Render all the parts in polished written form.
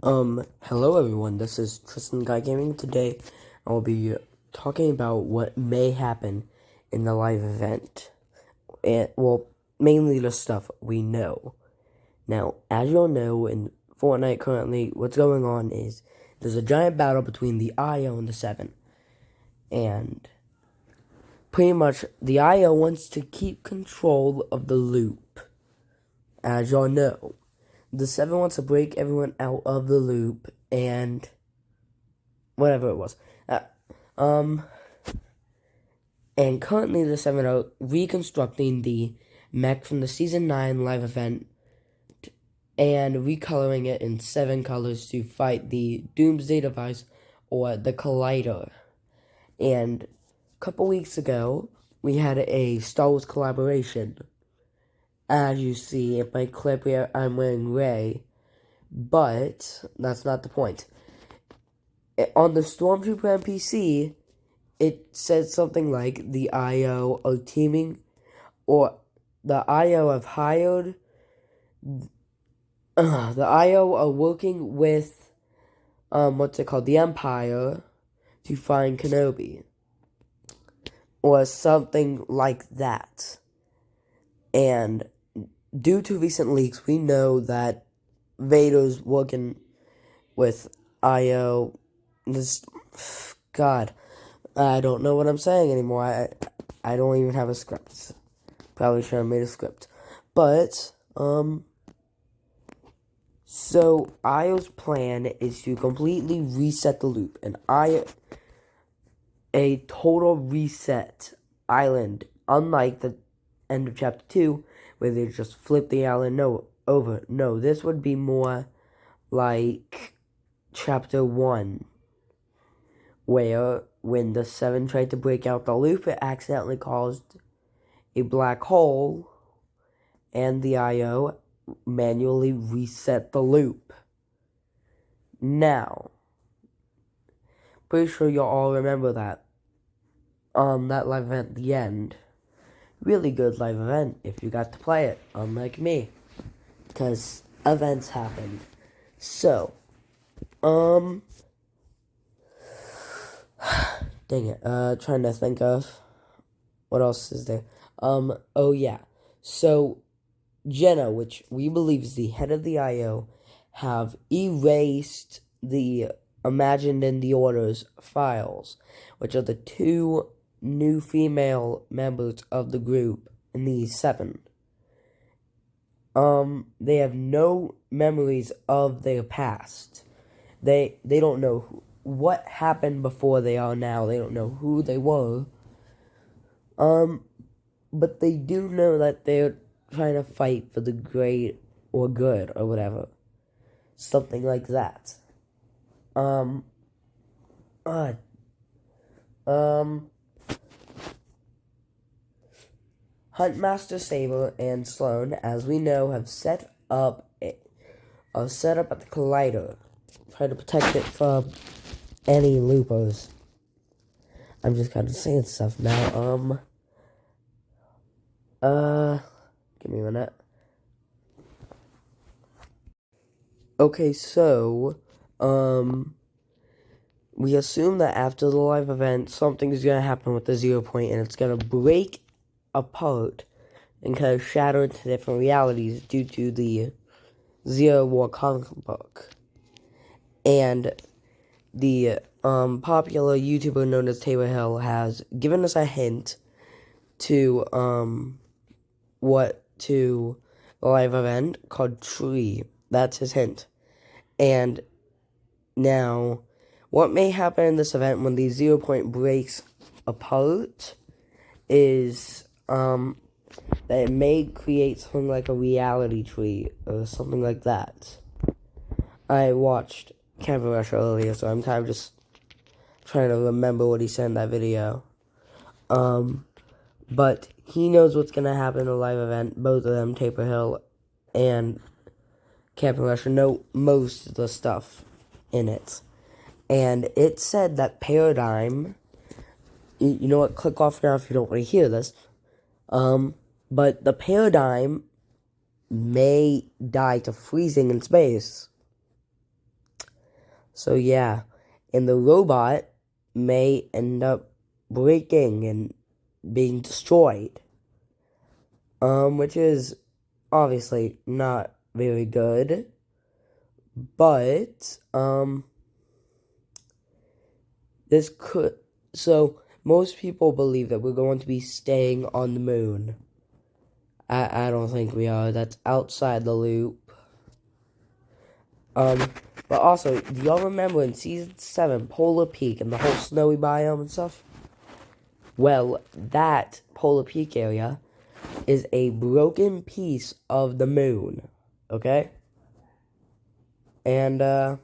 Hello everyone, this is Tristan Guy Gaming. Today I will be talking about what may happen in the live event. And, well, mainly the stuff we know. Now, as you all know, in Fortnite currently, what's going on is there's a giant battle between the IO and the 7. And pretty much the IO wants to keep control of the loop. As y'all know, the 7 wants to break everyone out of the loop and whatever it was. And currently the 7 are reconstructing the mech from the Season 9 live event and recoloring it in 7 colors to fight the Doomsday device or the Collider. And a couple weeks ago, we had a Star Wars collaboration. As you see in my clip here, I'm wearing gray, but that's not the point. On the Stormtrooper NPC, it said something like the IO are teaming, or the IO have hired, the IO are working with, what's it called, the Empire to find Kenobi, or something like that. And due to recent leaks, we know that Vader's working with IO. God, I don't know what I'm saying anymore. I don't even have a script. Probably should have made a script. But, so IO's plan is to completely reset the loop. And a total reset island, unlike the end of Chapter 2, where they just flip the island over. No, this would be more like Chapter 1, where when the 7 tried to break out the loop, it accidentally caused a black hole, and the IO manually reset the loop. Now, pretty sure you all remember that. That live event at the end. Really good live event if you got to play it, unlike me. Because events happen. So, dang it, trying to think of what else is there. Oh yeah. So, Jenna, which we believe is the head of the IO, have erased the Imagined in the Order's files, which are the 2 new female members of the group in the 7. They have no memories of their past. They don't know what happened before they are now. They don't know who they were. But they do know that they're trying to fight for the great or good or whatever. Something like that. Huntmaster Saber and Sloan, as we know, have set up at the Collider, trying to protect it from any loopers. I'm just kind of saying stuff now. Give me a minute. Okay, so, we assume that after the live event, something is going to happen with the 0 point, and it's going to break apart and kind of shatter into different realities due to the Zero War comic book. And the popular YouTuber known as Taylor Hill has given us a hint to the live event called Tree. That's his hint. And now, what may happen in this event when the 0 point breaks apart is that it may create something like a reality tree or something like that. I watched Camping Rush earlier, so I'm kind of just trying to remember what he said in that video. But he knows what's going to happen in the live event. Both of them, Taper Hill and Camping Rush, know most of the stuff in it. And it said that Paradigm, you know what, click off now if you don't want to hear this. But the Paradigm may die to freezing in space. So yeah, and the robot may end up breaking and being destroyed, which is obviously not very good. But this could. So most people believe that we're going to be staying on the moon. I don't think we are. That's outside the loop. But also, do y'all remember in Season 7, Polar Peak and the whole snowy biome and stuff? Well, that Polar Peak area is a broken piece of the moon, okay? And, so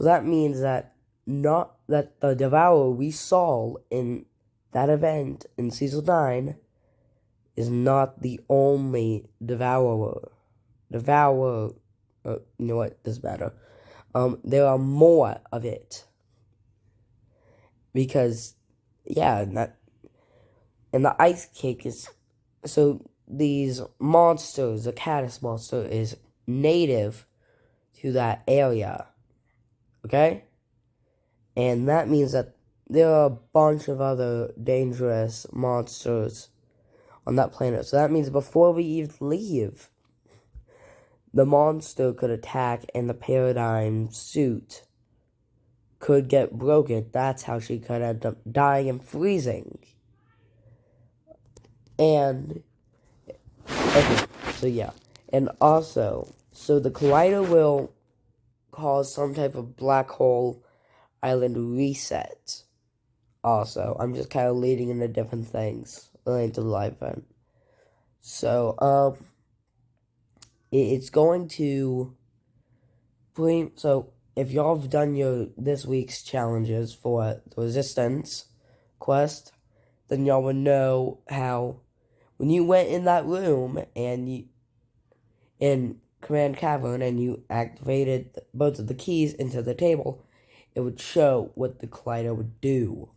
that means that not that the Devourer we saw in that event in Season 9 is not the only Devourer. You know what? Doesn't matter. There are more of it. Because, yeah, and the ice cake is... So, these monsters, the Catas Monster, is native to that area. Okay? And that means that there are a bunch of other dangerous monsters on that planet. So that means before we even leave, the monster could attack and the paradigm suit could get broken. That's how she could end up dying and freezing. And, okay, so yeah. And also, so the collider will cause some type of black hole island reset. Also, I'm just kind of leading into different things related to the live event. So, it's going to bring, so if y'all have done this week's challenges for the Resistance quest, then y'all would know how when you went in that room and in Command Cavern and you activated both of the keys into the table, it would show what the collider would do.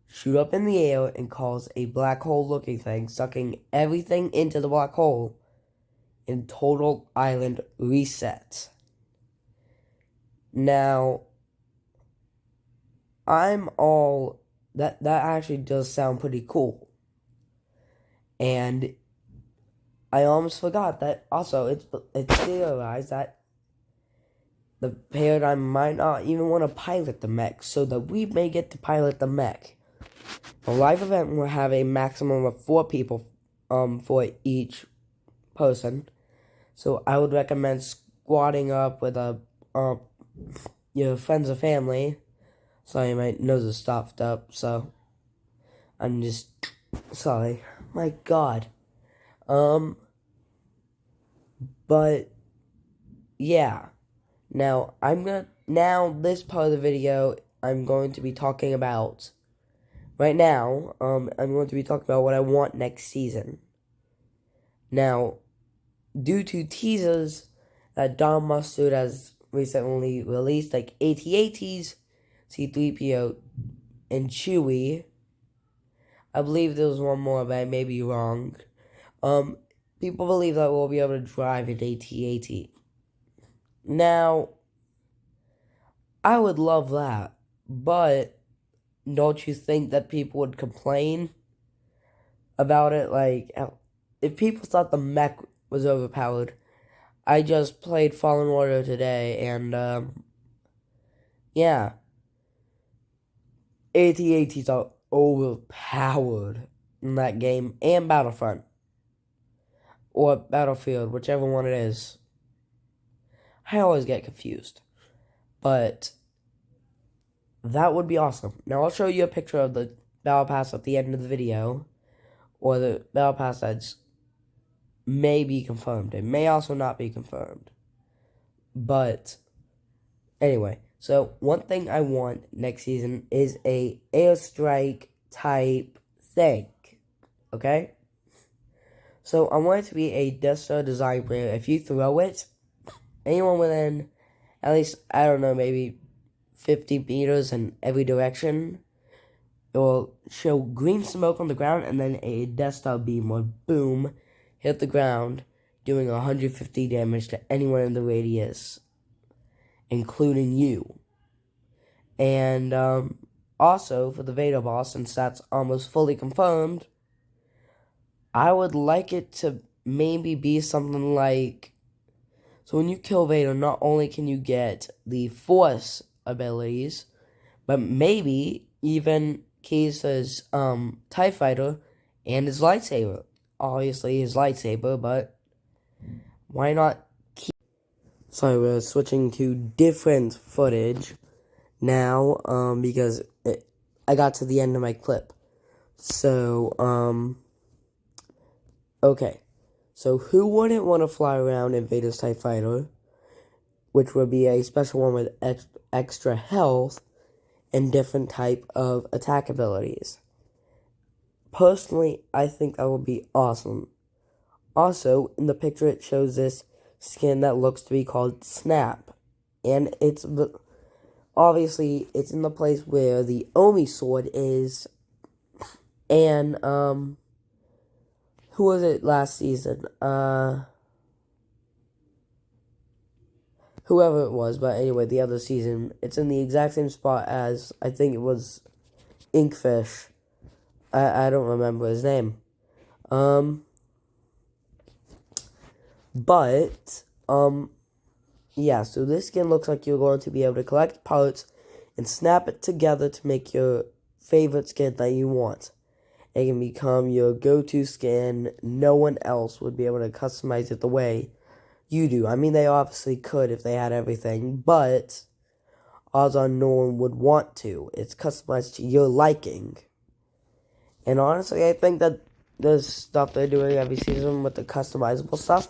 Shoot up in the air and cause a black hole looking thing, sucking everything into the black hole, and total island reset. Now, that actually does sound pretty cool. And I almost forgot that also it's theorized that the paradigm might not even want to pilot the mech, so that we may get to pilot the mech. The live event will have a maximum of 4 people for each person. So I would recommend squatting up with your friends or family. Sorry, my nose is stuffed up, so I'm just sorry. My God. But yeah. Now this part of the video I'm going to be talking about. Right now, I'm going to be talking about what I want next season. Now, due to teasers that Don Mustard has recently released, like AT-ATs, C-3PO, and Chewie, I believe there was one more, but I may be wrong. People believe that we'll be able to drive an AT-AT. Now, I would love that, but don't you think that people would complain about it? Like, if people thought the mech was overpowered, I just played Fallen Order today, and, yeah. AT-ATs are overpowered in that game, and Battlefront. Or Battlefield, whichever one it is. I always get confused. But that would be awesome. Now I'll show you a picture of the Battle Pass at the end of the video. Or the Battle Pass that's may be confirmed. It may also not be confirmed. But anyway, so one thing I want next season is a airstrike type thing. Okay? So I want it to be a Death Star design player. If you throw it, anyone within at least, I don't know, maybe 50 meters in every direction, it will show green smoke on the ground, and then a Death Star beam will boom, hit the ground, doing 150 damage to anyone in the radius. including you. And also, for the Vader boss, since that's almost fully confirmed, I would like it to maybe be something like, so when you kill Vader, not only can you get the Force abilities, but maybe even Caesar's TIE Fighter and his lightsaber. Obviously his lightsaber, but why not keep... Sorry, we're switching to different footage now, because I got to the end of my clip. So, okay. So who wouldn't want to fly around in Vader's TIE Fighter, which would be a special one with extra health and different type of attack abilities? Personally, I think that would be awesome. Also, in the picture it shows this skin that looks to be called Snap. And it's... obviously, it's in the place where the Omi sword is. And, who was it last season? Whoever it was, but anyway, the other season. It's in the exact same spot as, I think it was Inkfish. I don't remember his name. But, yeah, so this skin looks like you're going to be able to collect parts and snap it together to make your favorite skin that you want. It can become your go-to skin. No one else would be able to customize it the way you do. I mean, they obviously could if they had everything, but odds on no one would want to. It's customized to your liking. And honestly, I think that the stuff they're doing every season with the customizable stuff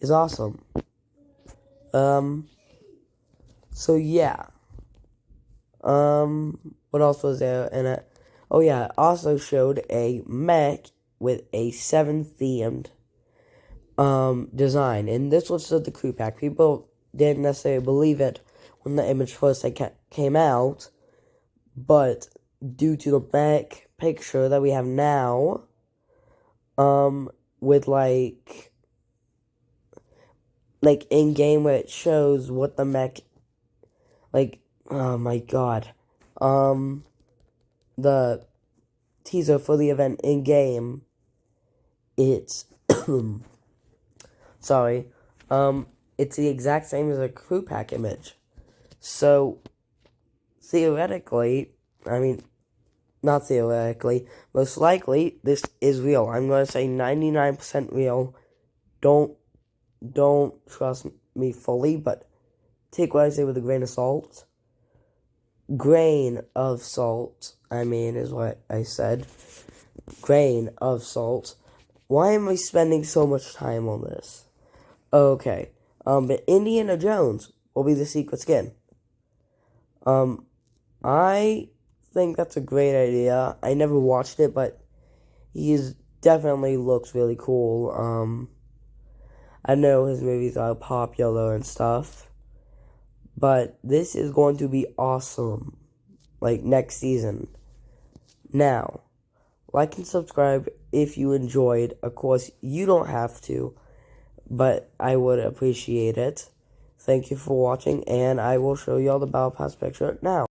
is awesome. So yeah. What else was there in it? Oh yeah, it also showed a mech with a 7-themed design, and this was the crew pack. People didn't necessarily believe it when the image first came out, but due to the mech picture that we have now, with like in game where it shows what the mech, like, oh my god, the teaser for the event in game, it's sorry, it's the exact same as a crew pack image. So theoretically, I mean, not theoretically, most likely this is real. I'm going to say 99% real. Don't trust me fully, but take what I say with a grain of salt. Grain of salt, I mean, is what I said. Grain of salt. Why am I spending so much time on this? Okay. But Indiana Jones will be the secret skin. I think that's a great idea. I never watched it, but he definitely looks really cool. I know his movies are popular and stuff, but this is going to be awesome, like, next season. Now, like and subscribe if you enjoyed. Of course, you don't have to, but I would appreciate it. Thank you for watching, and I will show you all the Battle Pass picture now.